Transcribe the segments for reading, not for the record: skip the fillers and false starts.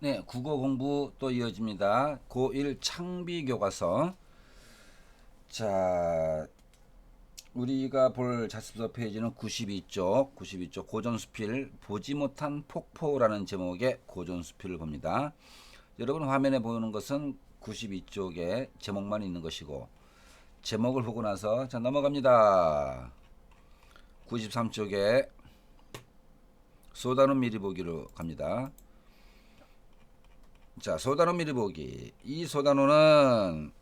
네, 국어 공부 또 이어집니다. 고1 창비 교과서. 자, 우리가 볼 자습서 페이지는 92쪽 고전수필 보지 못한 폭포라는 제목의 고전수필을 봅니다. 여러분 화면에 보이는 것은 92쪽에 제목만 있는 것이고, 제목을 보고 나서 자 넘어갑니다. 93쪽에 소단원 미리 보기로 갑니다. 자, 소단원 미리 보기. 이 소단원은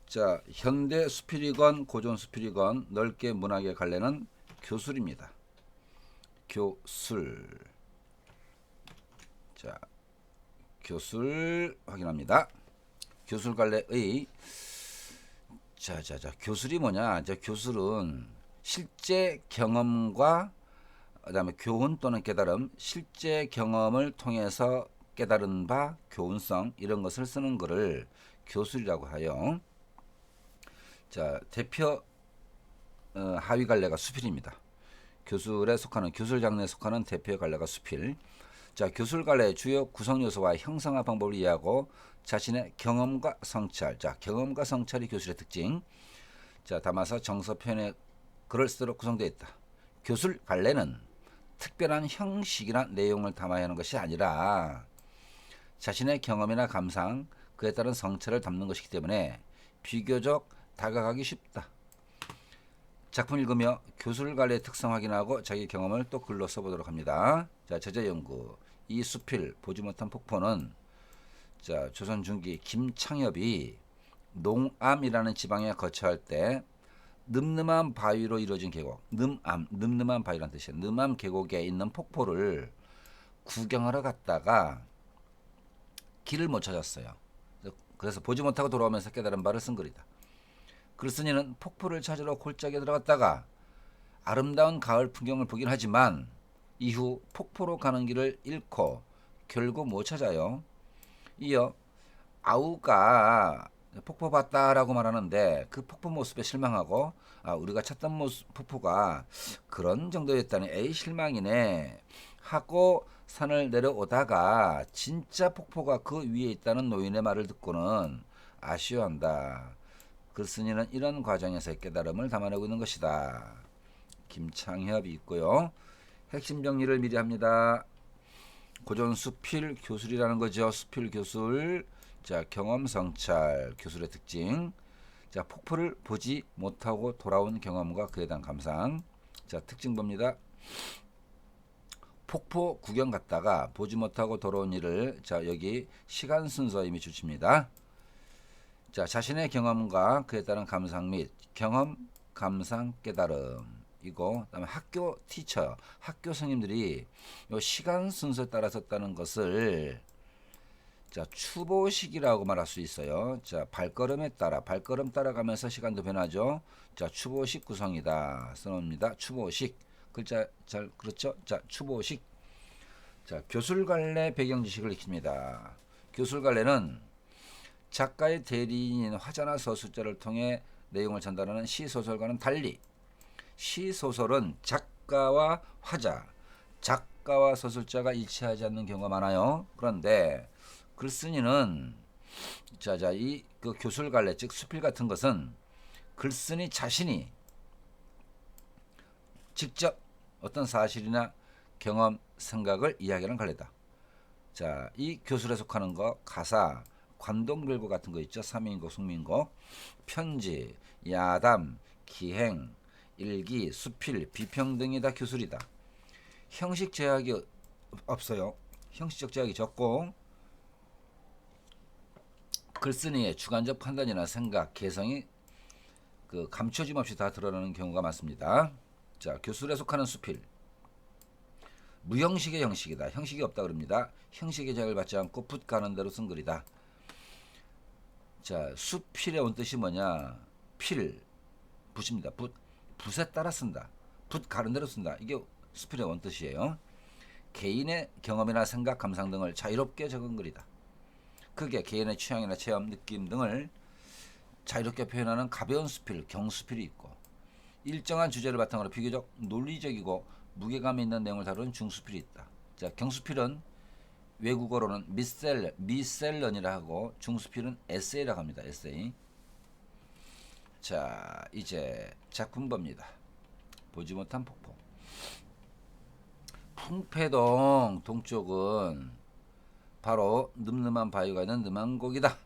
자, 현대 수필이건 고전 수필이건 넓게 문학의 갈래는 교술입니다. 교술. 자, 교술 확인합니다. 교술 갈래의 교술이 뭐냐? 교술은 실제 경험과 그다음에 교훈 또는 깨달음, 실제 경험을 통해서 깨달은 바, 교훈성 이런 것을 쓰는 것을 교술이라고 하여. 자, 대표 하위 갈래가 수필입니다. 교술에 속하는 교술 장르에 속하는 대표 갈래가 수필. 자, 교술 갈래의 주요 구성 요소와 형성화 방법을 이해하고 자신의 경험과 성찰. 자, 경험과 성찰이 교술의 특징. 자, 담아서 정서 표현의 글을 쓰도록 구성되어 있다. 교술 갈래는 특별한 형식이나 내용을 담아야 하는 것이 아니라 자신의 경험이나 감상, 그에 따른 성찰을 담는 것이기 때문에 비교적 다가가기 쉽다. 작품 읽으며 교술 갈래의 특성 확인하고 자기 경험을 또 글로 써보도록 합니다. 자, 저자 연구. 이 수필 보지 못한 폭포는 자, 조선 중기 김창엽이 농암이라는 지방에 거처할 때 늠름한 바위로 이루어진 계곡, 늠름한 바위란 뜻이에요. 늠암 계곡에 있는 폭포를 구경하러 갔다가 길을 못 찾았어요. 그래서 보지 못하고 돌아오면서 깨달은 바를 쓴 글이다. 글쓴이는 폭포를 찾으러 골짜기에 들어갔다가 아름다운 가을 풍경을 보긴 하지만 이후 폭포로 가는 길을 잃고 결국 못 찾아요. 이어 아우가 폭포 봤다라고 말하는데 그 폭포 모습에 실망하고 우리가 찾던 폭포가 그런 정도였다니 에이 실망이네 하고 산을 내려오다가 진짜 폭포가 그 위에 있다는 노인의 말을 듣고는 아쉬워한다. 글쓴이는 이런 과정에서의 깨달음을 담아내고 있는 것이다. 김창협이 있고요. 핵심 정리를 미리 합니다. 고전 수필 교술이라는 거죠. 수필 교술. 자, 경험 성찰 교술의 특징. 자, 폭포를 보지 못하고 돌아온 경험과 그에 대한 감상. 자, 특징 봅니다. 폭포 구경 갔다가 보지 못하고 돌아온 일을 자, 여기 시간 순서 이미 주칩니다. 자, 자신의 경험과 그에 따른 감상 및 경험, 감상, 깨달음 이고 그다음에 학교 티처, 학교 선생님들이 요 시간 순서에 따라 썼다는 것을 자, 추보식이라고 말할 수 있어요. 자, 발걸음 따라가면서 시간도 변하죠. 자, 추보식 구성이다. 써놓습니다. 추보식. 글자 잘 그렇죠? 자, 추보식. 자, 교술갈래 배경 지식을 익힙니다. 교술갈래는 작가의 대리인인 화자나 서술자를 통해 내용을 전달하는 시소설과는 달리 시소설은 작가와 화자, 작가와 서술자가 일치하지 않는 경우가 많아요. 그런데 글쓴이는 이 그 교술갈래 즉 수필 같은 것은 글쓴이 자신이 직접 어떤 사실이나 경험, 생각을 이야기하는 갈래다. 자, 이 교술에 속하는 거 가사, 관동별고 같은 거 있죠. 삼인곡, 숙민곡, 편지, 야담, 기행, 일기, 수필, 비평 등이 다 교술이다. 형식 제약이 없어요. 형식적 제약이 적고 글쓴이의 주관적 판단이나 생각, 개성이 그 감춰짐 없이 다 드러나는 경우가 많습니다. 자, 교술에 속하는 수필. 무형식의 형식이다. 형식이 없다 그럽니다. 형식의 제약을 받지 않고 붓 가는 대로 쓴 글이다. 자, 수필의 원뜻이 뭐냐? 필, 붓입니다. 붓에 따라 쓴다. 붓 가는 대로 쓴다. 이게 수필의 원뜻이에요. 개인의 경험이나 생각, 감상 등을 자유롭게 적은 글이다. 그게 개인의 취향이나 체험, 느낌 등을 자유롭게 표현하는 가벼운 수필, 경수필이 있고 일정한 주제를 바탕으로 비교적 논리적이고 무게감 있는 내용을 다루는 중수필이 있다. 자, 경수필은 외국어로는 미셀런이라 하고 중수필은 에세이라고 합니다. 에세이. 자, 이제 작품법입니다. 보지 못한 폭포. 풍패동 동쪽은 바로 늠름한 바위가 있는 느만곡이다.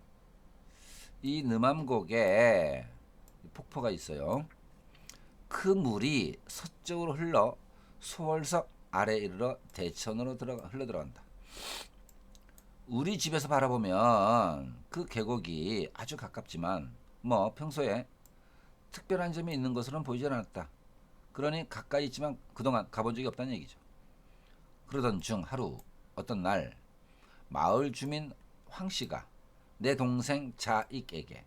이 느만곡에 폭포가 있어요. 그 물이 서쪽으로 흘러 소월석 아래 이르러 대천으로 흘러 들어간다. 우리 집에서 바라보면 그 계곡이 아주 가깝지만 뭐 평소에 특별한 점이 있는 것으로는 보이지 않았다. 그러니 가까이 있지만 그동안 가본 적이 없다는 얘기죠. 그러던 중 하루 어떤 날 마을 주민 황씨가 내 동생 자익에게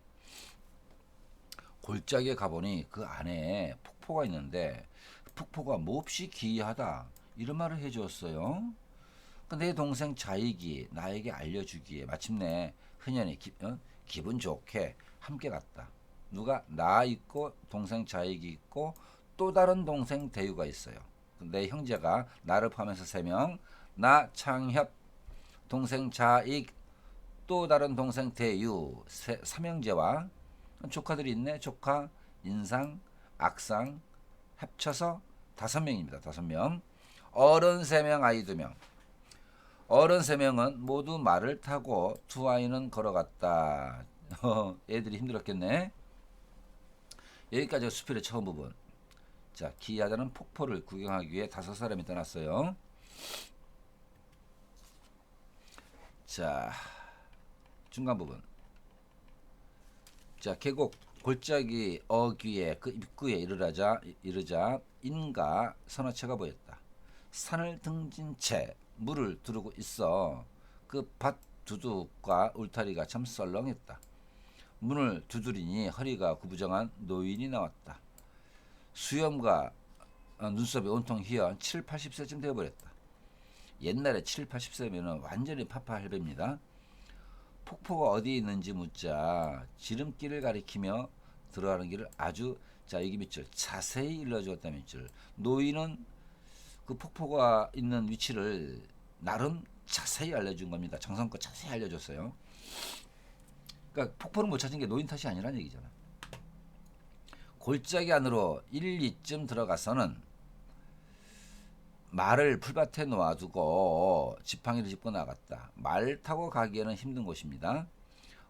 골짜기에 가보니 그 안에 폭포가 있는데 폭포가 몹시 기이하다 이런 말을 해주었어요. 내 동생 자익이 나에게 알려주기에 마침내 흔연히 기분 좋게 함께 갔다. 누가? 나 있고 동생 자익이 있고 또 다른 동생 대유가 있어요. 내 형제가 나를 포함해서 3명, 나 창협, 동생 자익, 또 다른 동생 대유, 삼형제와 조카들이 있네. 조카, 인상, 악상 합쳐서 5명입니다. 5명. 어른 3명, 아이 2명. 어른 3명은 모두 말을 타고 두 아이는 걸어갔다. 애들이 힘들었겠네. 여기까지가 수필의 처음 부분. 자, 기이하다는 폭포를 구경하기 위해 5사람이 떠났어요. 자, 중간 부분. 자, 계곡 골짜기 어귀에 그 입구에 이르자 인가 서너 채가 보였다. 산을 등진 채 물을 두르고 있어 그 밭 두둑과 울타리가 참 썰렁했다. 문을 두드리니 허리가 구부정한 노인이 나왔다. 수염과 눈썹이 온통 휘어 7, 80세쯤 되어버렸다. 옛날에 7, 80세면 완전히 파파할배입니다. 폭포가 어디에 있는지 묻자 지름길을 가리키며 들어가는 길을 아주 여기 밑줄 자세히 일러주었다 밑줄. 노인은 그 폭포가 있는 위치를 나름 자세히 알려준 겁니다. 정성껏 자세히 알려줬어요. 그러니까 폭포를 못 찾은 게 노인 탓이 아니라는 얘기잖아. 골짜기 안으로 1, 2쯤 들어가서는 말을 풀밭에 놓아두고 지팡이를 짚고 나갔다. 말 타고 가기에는 힘든 곳입니다.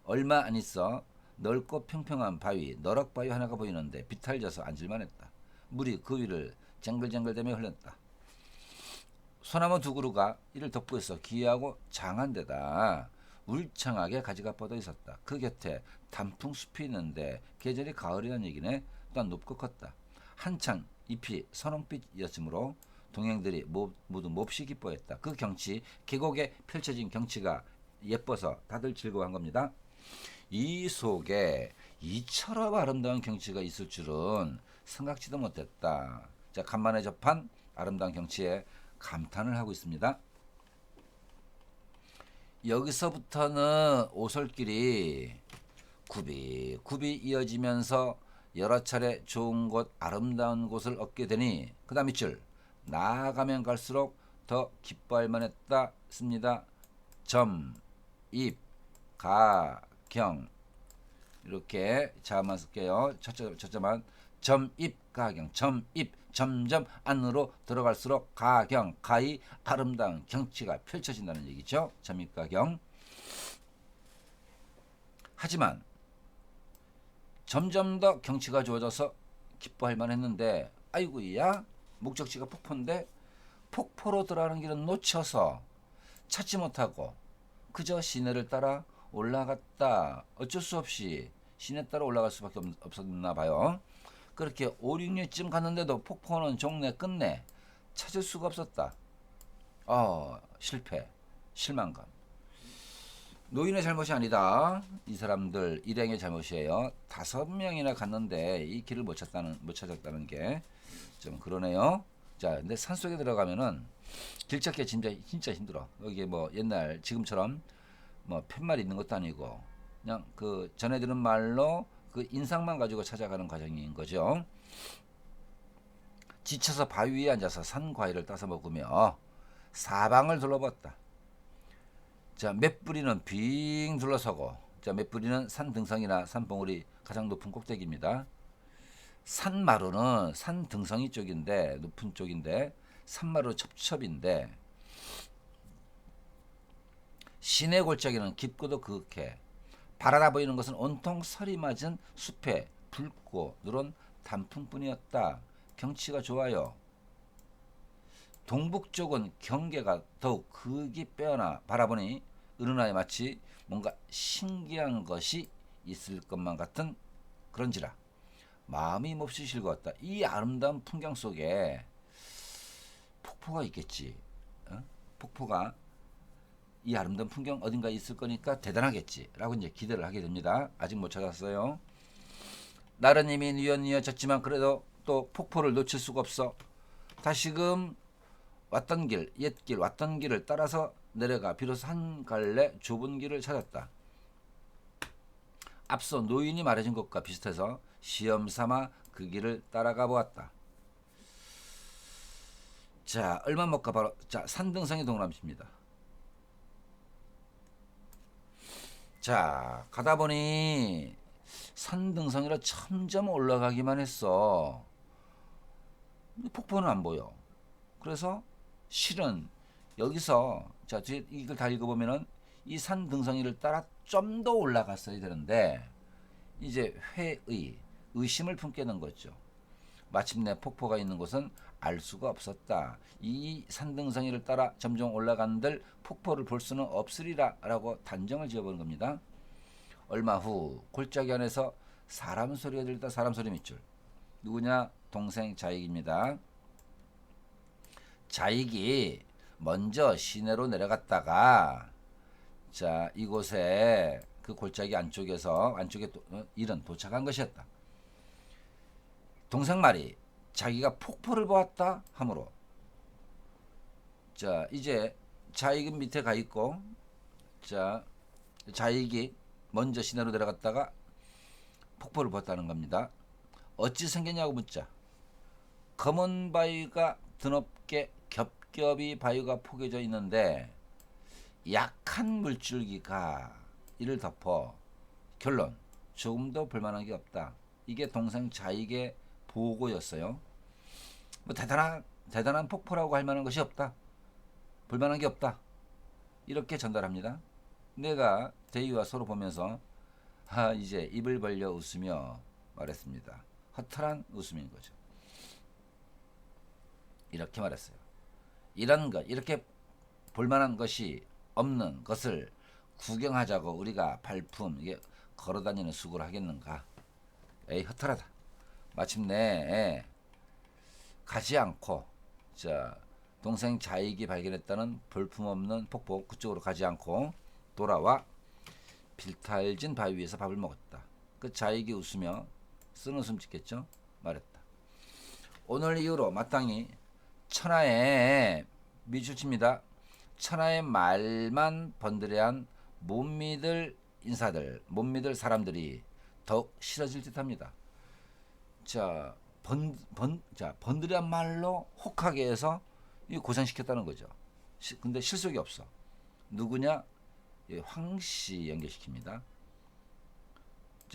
얼마 안 있어 넓고 평평한 바위, 너럭바위 하나가 보이는데 비탈져서 앉을만 했다. 물이 그 위를 쟁글쟁글대며 흘렀다. 소나무 2그루가 이를 덮고 있어 기이하고 장한 데다 울창하게 가지가 뻗어 있었다. 그 곁에 단풍 숲이 있는데 계절이 가을이란 얘기네. 또한 높고 컸다. 한창 잎이 선홍빛이었으므로 동행들이 모두 몹시 기뻐했다. 그 경치, 계곡에 펼쳐진 경치가 예뻐서 다들 즐거워한 겁니다. 이 속에 이처럼 아름다운 경치가 있을 줄은 생각지도 못했다. 자, 간만에 접한 아름다운 경치에 감탄을 하고 있습니다. 여기서부터는 오솔길이 굽이 이어지면서 여러 차례 좋은 곳, 아름다운 곳을 얻게 되니 그 다음 밑줄 나아가면 갈수록 더 기뻐할 만했다 씁니다. 점, 입, 가, 경 이렇게 자만 쓸게요. 첫째만 점, 입, 가경, 점, 입, 점점 안으로 들어갈수록 가경, 가히 아름다운 경치가 펼쳐진다는 얘기죠. 점, 입, 가경. 하지만 점점 더 경치가 좋아져서 기뻐할 만했는데 아이고야 목적지가 폭포인데 폭포로 들어가는 길은 놓쳐서 찾지 못하고 그저 시내를 따라 올라갔다. 어쩔 수 없이 시내 따라 올라갈 수밖에 없었나 봐요. 그렇게 5, 6리쯤 갔는데도 폭포는 종래 끝내 찾을 수가 없었다. 실패, 실망감. 노인의 잘못이 아니다. 이 사람들 일행의 잘못이에요. 5명이나 갔는데 이 길을 못 찾았다는 게 좀 그러네요. 자, 근데 산속에 들어가면은 길 찾기가 진짜 힘들어. 여기 뭐 옛날 지금처럼 뭐 팻말이 있는 것도 아니고 그냥 그 전해 들은 말로 그 인상만 가지고 찾아가는 과정인 거죠. 지쳐서 바위 위에 앉아서 산 과일을 따서 먹으며 사방을 둘러봤다. 자, 맷뿌리는 빙 둘러서고, 자, 맷뿌리는 산 등성이나 산봉우리 가장 높은 꼭대기입니다. 산마루는 산 등성이 쪽인데, 높은 쪽인데, 산마루 첩첩인데, 시내 골짜기는 깊고도 그윽해. 바라다 보이는 것은 온통 설이 맞은 숲에 붉고 누런 단풍뿐이었다. 경치가 좋아요. 동북 쪽은 경계가 더욱 극이 빼어나 바라보니 은은하에 마치 뭔가 신기한 것이 있을 것만 같은 그런지라 마음이 몹시 즐거웠다. 이 아름다운 풍경 속에 폭포가 있겠지. 어? 폭포가 이 아름다운 풍경 어딘가에 있을 거니까 대단하겠지 라고 이제 기대를 하게 됩니다. 아직 못 찾았어요. 날은 이미 뉘엿뉘엿졌지만 그래도 또 폭포를 놓칠 수가 없어. 다시금 왔던 길, 옛길 왔던 길을 따라서 내려가 비로소 한 갈래 좁은 길을 찾았다. 앞서 노인이 말해준 것과 비슷해서 시험삼아 그 길을 따라가 보았다. 자, 얼마 못 가 바로 자 산등성이 동그라미입니다. 자, 가다 보니 산등성이라 점점 올라가기만 했어. 폭포는 안 보여. 그래서 실은 여기서 자 뒤에 이걸 다 읽어보면은 이 산등성이를 따라 좀 더 올라갔어야 되는데 이제 의심을 품게 된 거죠. 마침내 폭포가 있는 곳은 알 수가 없었다. 이 산등성이를 따라 점점 올라간들 폭포를 볼 수는 없으리라 라고 단정을 지어보는 겁니다. 얼마 후 골짜기 안에서 사람 소리가 들렸다. 사람 소리 밑줄. 누구냐? 동생 자익입니다. 자익이 먼저 시내로 내려갔다가 자 이곳에 그 골짜기 안쪽에 일은 도착한 것이었다. 동생 말이 자기가 폭포를 보았다 하므로 자 이제 자익은 밑에 가 있고 자 자익이 먼저 시내로 내려갔다가 폭포를 보았다는 겁니다. 어찌 생겼냐고 묻자 검은 바위가 드높게 겹겹이 바위가 포개져 있는데 약한 물줄기가 이를 덮어 결론 조금도 볼만한 게 없다. 이게 동생 자익의 보고였어요. 뭐 대단한 폭포라고 할 만한 것이 없다. 볼만한 게 없다. 이렇게 전달합니다. 내가 대위와 서로 보면서 이제 입을 벌려 웃으며 말했습니다. 허탈한 웃음인 거죠. 이렇게 말했어요. 이런 것, 이렇게 볼만한 것이 없는 것을 구경하자고 우리가 발품, 이게 걸어다니는 수고를 하겠는가? 에이, 허탈하다. 마침내 가지 않고, 자, 동생 자익이 발견했다는 볼품없는 폭포 그쪽으로 가지 않고 돌아와 빌탈진 바위 위에서 밥을 먹었다. 그 자익이 웃으며 쓴 웃음 짓겠죠? 말했다. 오늘 이후로 마땅히 천하의 미술칩니다. 천하의 말만 번드레한 못 믿을 인사들, 못 믿을 사람들이 더욱 싫어질 듯합니다. 자, 번드레한 말로 혹하게 해서 고생시켰다는 거죠. 근데 실속이 없어. 누구냐? 황씨 연결시킵니다.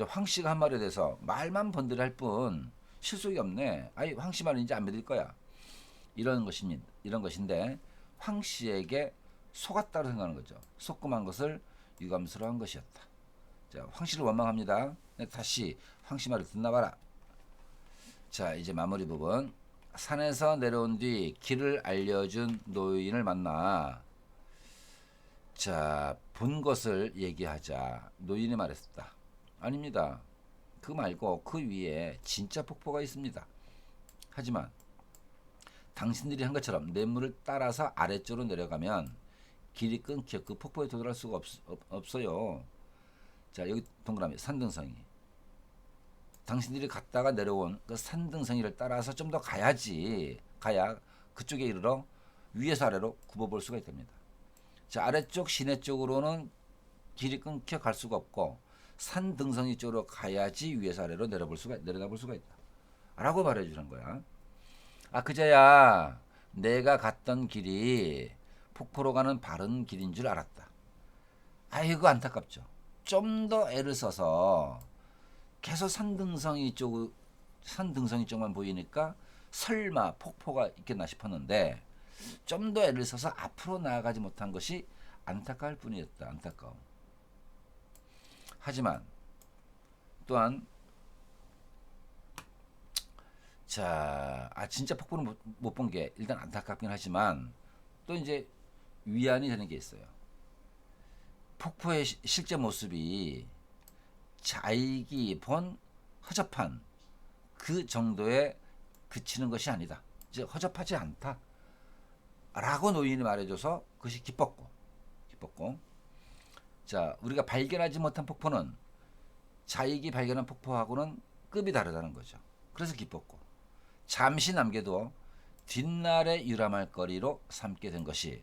황씨가 한 말에 대해서 말만 번드레할 뿐 실속이 없네. 아니 황씨 말인지 안 믿을 거야. 이런 것인데 황씨에게 속았다고 생각하는 거죠. 속금한 것을 유감스러워한 것이었다. 자, 황씨를 원망합니다. 다시 황씨 말을 듣나 봐라. 자, 이제 마무리 부분. 산에서 내려온 뒤 길을 알려준 노인을 만나 자, 본 것을 얘기하자. 노인이 말했다. 아닙니다. 그 말고 그 위에 진짜 폭포가 있습니다. 하지만 당신들이 한 것처럼 냇물을 따라서 아래쪽으로 내려가면 길이 끊겨 그 폭포에 도달할 수가 없어요. 자, 여기 동그라미 산등성이. 당신들이 갔다가 내려온 그 산등성이를 따라서 좀 더 가야 그쪽에 이르러 위에서 아래로 굽어볼 수가 있답니다. 자, 아래쪽 시내 쪽으로는 길이 끊겨 갈 수가 없고 산등성이 쪽으로 가야지 위에서 아래로 내려다볼 수가 있다. 라고 말해주는 거야. 그저야 내가 갔던 길이 폭포로 가는 바른 길인 줄 알았다. 아이고 안타깝죠. 좀 더 애를 써서 계속 산등성이 쪽만 보이니까 설마 폭포가 있겠나 싶었는데 좀 더 애를 써서 앞으로 나아가지 못한 것이 안타까울 뿐이었다. 안타까움. 하지만 또한 자, 진짜 폭포는 못 본 게 일단 안타깝긴 하지만 또 이제 위안이 되는 게 있어요. 폭포의 실제 모습이 자익이 본 허접한 그 정도에 그치는 것이 아니다. 이제 허접하지 않다. 라고 노인이 말해줘서 그것이 기뻤고. 자, 우리가 발견하지 못한 폭포는 자익이 발견한 폭포하고는 급이 다르다는 거죠. 그래서 기뻤고. 잠시 남겨도 뒷날에 유람할 거리로 삼게 된 것이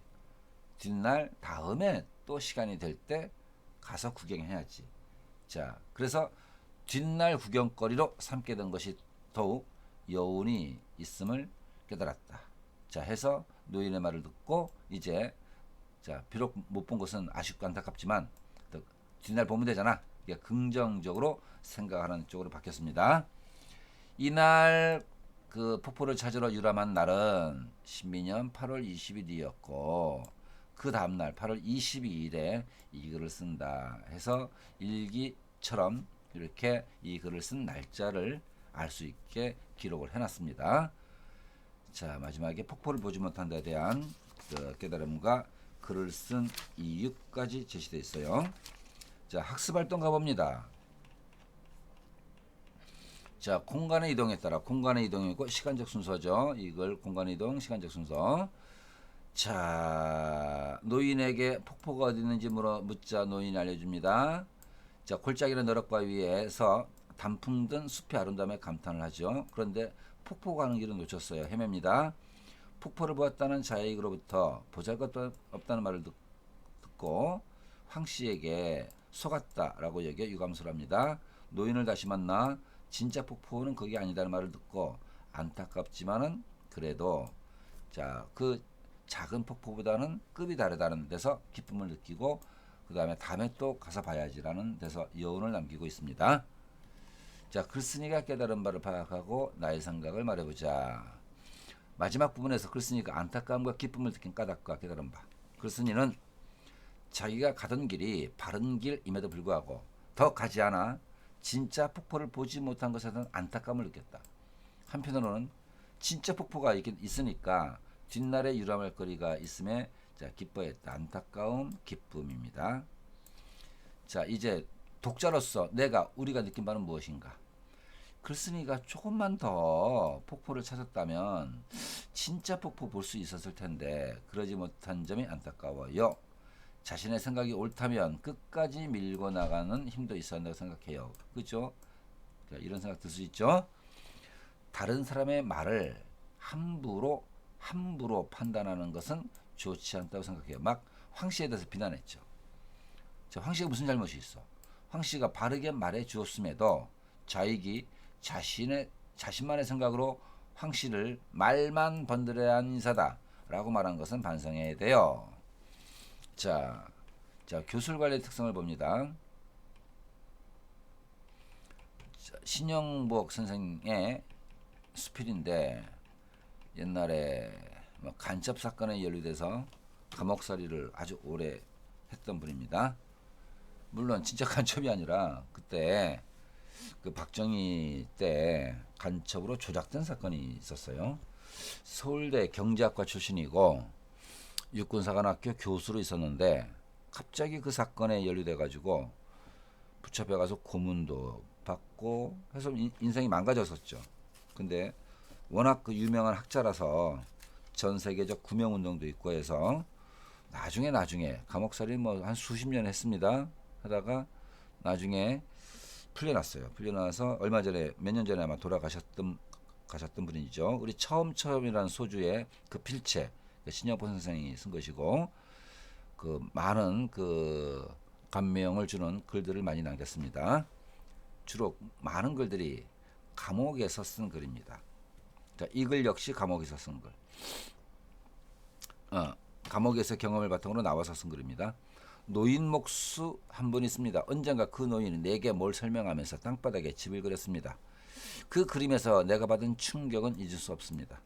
뒷날 다음에 또 시간이 될 때 가서 구경해야지. 자, 그래서 뒷날 구경거리로 삼게 된 것이 더욱 여운이 있음을 깨달았다. 자, 해서 노인의 말을 듣고 이제 자, 비록 못 본 것은 아쉽고 안타깝지만 뒷날 보면 되잖아. 긍정적으로 생각하는 쪽으로 바뀌었습니다. 이날 그 폭포를 찾으러 유람한 날은 신민년 8월 20일이었고 그 다음날 8월 22일에 이 글을 쓴다 해서 일기처럼 이렇게 이 글을 쓴 날짜를 알 수 있게 기록을 해놨습니다. 자, 마지막에 폭포를 보지 못한 데 대한 그 깨달음과 글을 쓴 이유까지 제시되어 있어요. 자, 학습활동 가봅니다. 자, 공간의 이동에 따라 공간의 이동이고 시간적 순서죠. 이걸 공간의 이동, 시간적 순서. 자, 노인에게 폭포가 어디 있는지 묻자 노인이 알려줍니다. 자, 골짜기는 너럭바 위에서 단풍 든 숲의 아름다움에 감탄을 하죠. 그런데 폭포 가는 길을 놓쳤어요. 헤맵니다. 폭포를 보았다는 자익으로부터 보잘것없다는 말을 듣고 황 씨에게 속았다라고 여겨 유감스럽니다. 노인을 다시 만나 진짜 폭포는 그게 아니다는 말을 듣고 안타깝지만은 그래도 자, 그 작은 폭포보다는 급이 다르다는 데서 기쁨을 느끼고 그 다음에 또 가서 봐야지라는 데서 여운을 남기고 있습니다. 자, 글쓴이가 깨달은 바를 파악하고 나의 생각을 말해보자. 마지막 부분에서 글쓴이가 안타까움과 기쁨을 느낀 까닭과 깨달은 바. 글쓴이는 자기가 가던 길이 바른 길임에도 불구하고 더 가지 않아 진짜 폭포를 보지 못한 것에 대한 안타까움을 느꼈다. 한편으로는 진짜 폭포가 있으니까 뒷날에 유람할 거리가 있음에 자, 기뻐했다. 안타까움, 기쁨입니다. 자, 이제 독자로서 우리가 느낀 바는 무엇인가? 글쓴이가 조금만 더 폭포를 찾았다면 진짜 폭포 볼 수 있었을 텐데 그러지 못한 점이 안타까워요. 자신의 생각이 옳다면 끝까지 밀고 나가는 힘도 있어야 한다고 생각해요. 그렇죠? 이런 생각 들 수 있죠? 다른 사람의 말을 함부로 판단하는 것은 좋지 않다고 생각해요. 막 황씨에 대해서 비난했죠. 자, 황씨가 무슨 잘못이 있어? 황씨가 바르게 말해 주었음에도 자익이 자신만의 생각으로 황씨를 말만 번들어야 하는 인사다라고 말한 것은 반성해야 돼요. 자, 교술관리의 특성을 봅니다. 자, 신영복 선생의 수필인데 옛날에 간첩 사건에 연루돼서 감옥살이를 아주 오래 했던 분입니다. 물론 진짜 간첩이 아니라 그때 그 박정희 때 간첩으로 조작된 사건이 있었어요. 서울대 경제학과 출신이고 육군사관학교 교수로 있었는데 갑자기 그 사건에 연루돼 가지고 붙잡혀 가서 고문도 받고 해서 인생이 망가졌었죠. 근데 워낙 그 유명한 학자라서 전 세계적 구명 운동도 있고 해서 나중에 감옥살이 한 수십 년 했습니다. 하다가 나중에 풀려났어요. 풀려나서 얼마 전에 몇 년 전에 아마 돌아가셨던 분이죠. 우리 처음이라는 소주의 그 필체 신영보 선생이 쓴 것이고 그 많은 그 감명을 주는 글들을 많이 남겼습니다. 주로 많은 글들이 감옥에서 쓴 글입니다. 자, 이 글 역시 감옥에서 쓴 글. 감옥에서 경험을 바탕으로 나와서 쓴 글입니다. 노인 목수 한 분 있습니다. 언젠가 그 노인이 내게 뭘 설명하면서 땅바닥에 집을 그렸습니다. 그 그림에서 내가 받은 충격은 잊을 수 없습니다.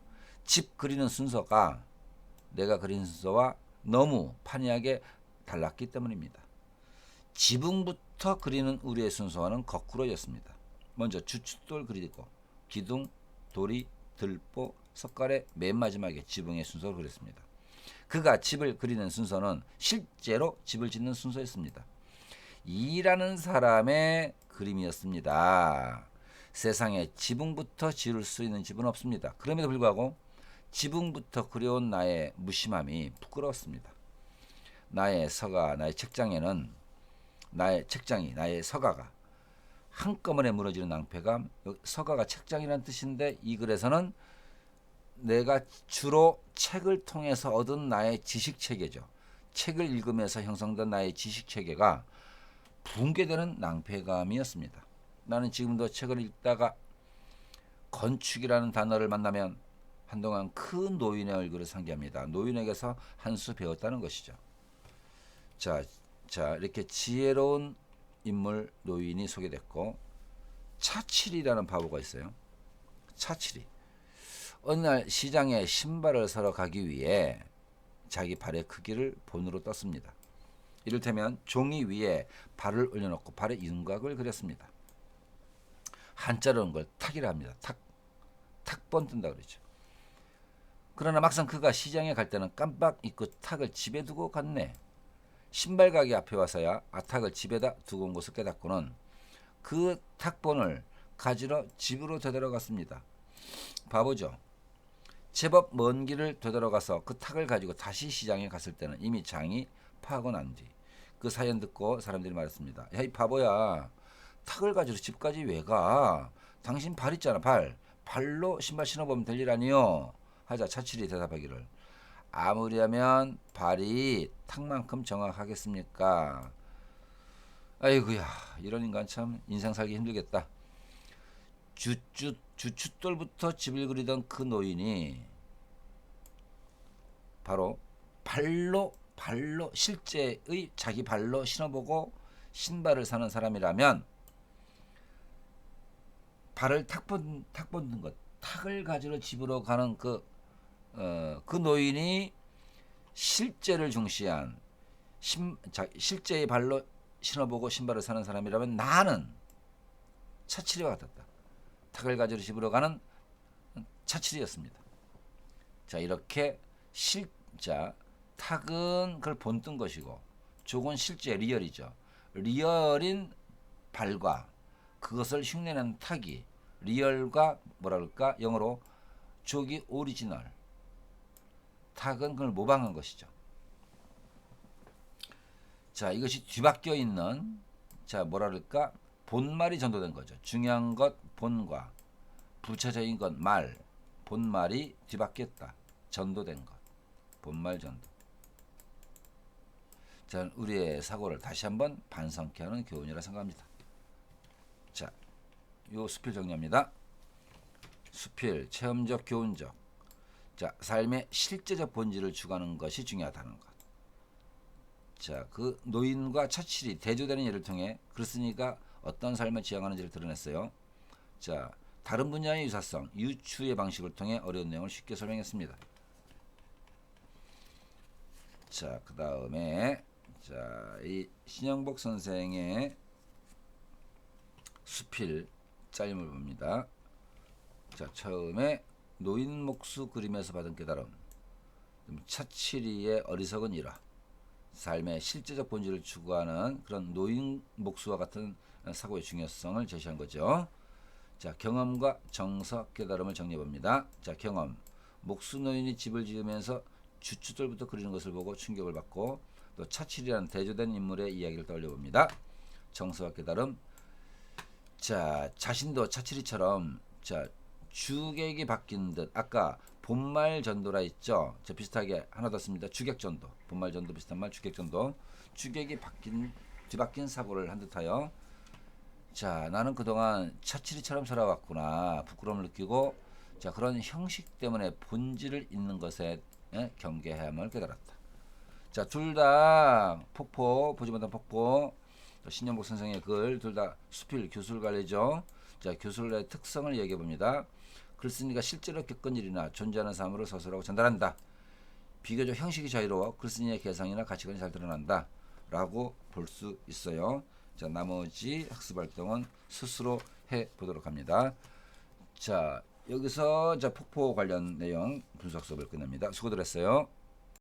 집 그리는 순서가 내가 그린 순서와 너무 판이하게 달랐기 때문입니다. 지붕부터 그리는 우리의 순서와는 거꾸로였습니다. 먼저 주춧돌 그리고 기둥, 도리, 들보, 석가래 맨 마지막에 지붕의 순서를 그렸습니다. 그가 집을 그리는 순서는 실제로 집을 짓는 순서였습니다. 이라는 사람의 그림이었습니다. 세상에 지붕부터 지을 수 있는 집은 없습니다. 그럼에도 불구하고 지붕부터 그려온 나의 무심함이 부끄러웠습니다. 나의 책장이, 나의 서가가 한꺼번에 무너지는 낭패감. 서가가 책장이라는 뜻인데 이 글에서는 내가 주로 책을 통해서 얻은 나의 지식체계죠. 책을 읽으면서 형성된 나의 지식체계가 붕괴되는 낭패감이었습니다. 나는 지금도 책을 읽다가 건축이라는 단어를 만나면 한동안 큰 노인의 얼굴을 상기합니다. 노인에게서 한 수 배웠다는 것이죠. 자, 이렇게 지혜로운 인물 노인이 소개됐고, 차칠이라는 바보가 있어요. 차칠이. 어느 날 시장에 신발을 사러 가기 위해 자기 발의 크기를 본으로 떴습니다. 이를테면 종이 위에 발을 올려놓고 발의 윤곽을 그렸습니다. 한자로 걸 탁이라 합니다. 탁번 뜬다 그러죠. 그러나 막상 그가 시장에 갈 때는 깜빡 잊고 탁을 집에 두고 갔네. 신발 가게 앞에 와서야 탁을 집에다 두고 온 것을 깨닫고는 그 탁본을 가지러 집으로 되돌아갔습니다. 바보죠. 제법 먼 길을 되돌아가서 그 탁을 가지고 다시 시장에 갔을 때는 이미 장이 파하고 난 뒤 그 사연 듣고 사람들이 말했습니다. 야, 이 바보야, 탁을 가지고 집까지 왜 가? 당신 발 있잖아, 발로 신발 신어보면 될 일 아니요? 하자 차칠이 대답하기를, 아무리 하면 발이 탁만큼 정확하겠습니까? 아이고야, 이런 인간 참 인생 살기 힘들겠다. 주춧돌부터 집을 그리던 그 노인이 바로 발로 실제의 자기 발로 신어보고 신발을 사는 사람이라면, 발을 탁 뻗는 것, 탁을 가지러 집으로 가는 그 노인이 실제를 중시한 실제의 발로 신어보고 신발을 사는 사람이라면 나는 차칠이와 같았다. 탁을 가지러 집으로 가는 차칠이었습니다. 자, 이렇게 탁은 그걸 본뜬 것이고 족은 실제 리얼이죠. 리얼인 발과 그것을 흉내내는 탁이, 리얼과 뭐라 그럴까, 영어로 족이 오리지널, 탁은 그걸 모방한 것이죠. 자, 이것이 뒤바뀌어 있는, 뭐라 그럴까, 본말이 전도된 거죠. 중요한 것 본과 부차적인 것 말, 본말이 뒤바뀌었다. 전도된 것. 본말 전도. 자, 우리의 사고를 다시 한번 반성케 하는 교훈이라 생각합니다. 자, 요 수필 정리합니다. 수필, 체험적, 교훈적. 자, 삶의 실제적 본질을 추구하는 것이 중요하다는 것. 자, 그 노인과 차칠이 대조되는 예를 통해 그리스도가 어떤 삶을 지향하는지를 드러냈어요. 자, 다른 분야의 유사성, 유추의 방식을 통해 어려운 내용을 쉽게 설명했습니다. 자, 그 다음에 이 신영복 선생의 수필 짜임을 봅니다. 자, 처음에 노인 목수 그림에서 받은 깨달음, 차칠이의 어리석은 일화, 삶의 실제적 본질을 추구하는 그런 노인 목수와 같은 사고의 중요성을 제시한 거죠. 자, 경험과 정석 깨달음을 정리해 봅니다. 자, 경험, 목수 노인이 집을 지으면서 주춧돌부터 그리는 것을 보고 충격을 받고, 또 차칠이라는 대조된 인물의 이야기를 떠올려 봅니다. 정서와 깨달음, 자, 자신도 차칠이처럼 주객이 바뀐 듯, 아까 본말 전도라 했죠. 비슷하게 하나 더 씁니다. 주객 전도, 본말 전도 비슷한 말 주객 전도, 주객이 뒤바뀐 사고를 한 듯하여, 자, 나는 그동안 차칠이처럼 살아왔구나, 부끄러움을 느끼고, 자, 그런 형식 때문에 본질을 잊는 것에 경계해야만 깨달았다. 자, 둘 다 폭포, 보지 못한 폭포, 신영복 선생의 글, 둘 다 수필, 교술관례죠. 자, 교술관례의 특성을 얘기해 봅니다. 글쓴이가 실제로 겪은 일이나 존재하는 삶으로 서술하고 전달한다. 비교적 형식이 자유로워 글쓴이의 개성이나 가치관이 잘 드러난다. 라고 볼 수 있어요. 자, 나머지 학습 활동은 스스로 해 보도록 합니다. 자, 여기서 자, 폭포 관련 내용 분석 수업을 끝냅니다. 수고들 했어요.